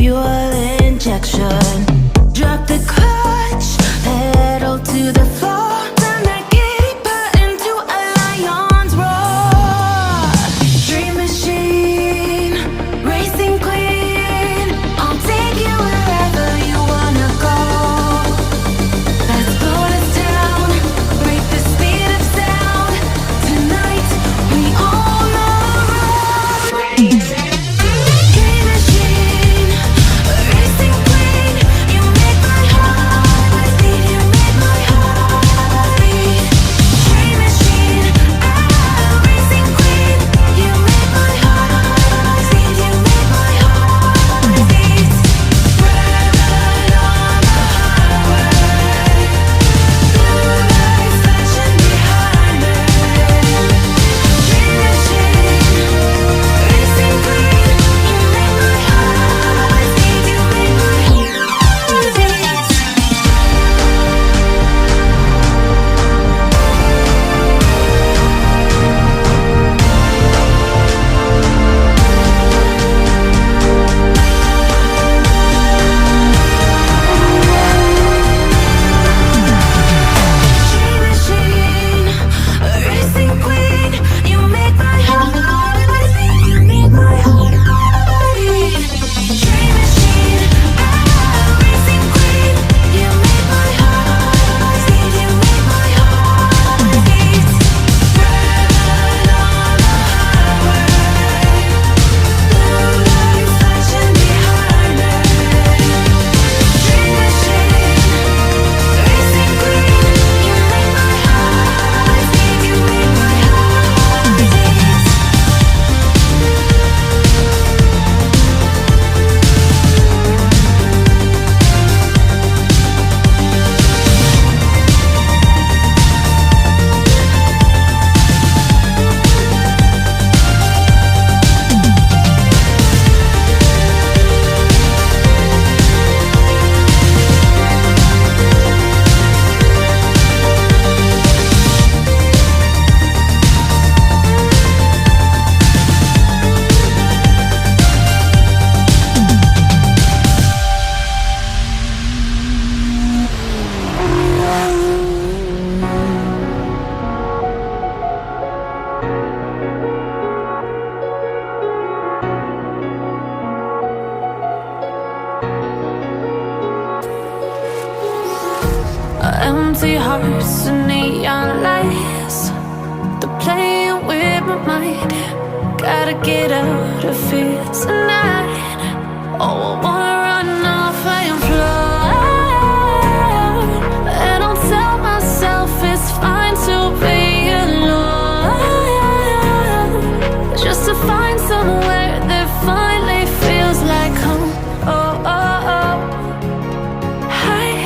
fuel injection. Drop the clutch, pedal to the floor. Turn that giddy button to a lion's roar. Dream machine, racing queen, I'll take you wherever you wanna go. Let's slow us down, break the speed of sound. Tonight we own the road. Dream machine, racing queen, you make my heart beat. You make my heart beat. Dream machine, racing queen, you make my heart beat. You make my heart beat. Red on the highway, blue lights flashing behind me. Dream machine, racing queen, you make my heart beat. You make my heart beat. Dream machine, racing queen, you make my heart beat. You make my heart beat. Dream machine, racing queen, you make my heart beat. You make my heart beat. Red on the highway, blue lights flashing behind me. Dream machine, racing queen, you make my heart beat. You make my heart beat. Empty hearts and neon lights, they're playing with my mind. Gotta get out of here tonight. Oh, I wanna run off and fly. And I'll tell myself it's fine to be alone, just to find somewhere that finally feels like home. Oh, oh, oh. I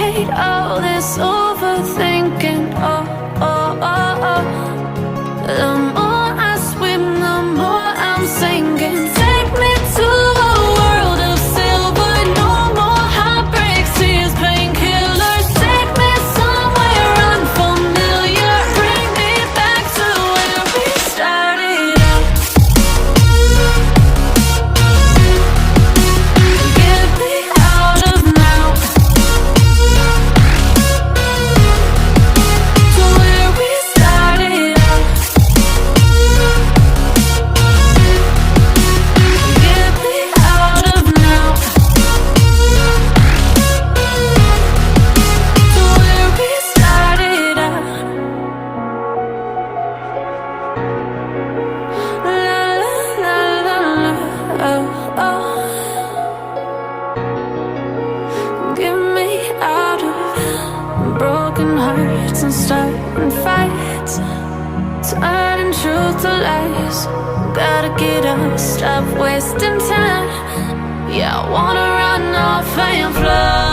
hate all this overthinking. Oh, oh, oh, oh. The more I swim, the more I'm sinking. Take me to a world of silver. No more heartbreaks, tears, painkillers. Take me somewhere unfamiliar. Bring me back to where we started out. Get me out of now. To where we started out. Get me out of now. To where we started out. La la la la la. Oh, oh. Get me out of broken hearts and starting fights, turning truth to lies. Gotta get up, stop wasting time. Yeah, I wanna run off and fly.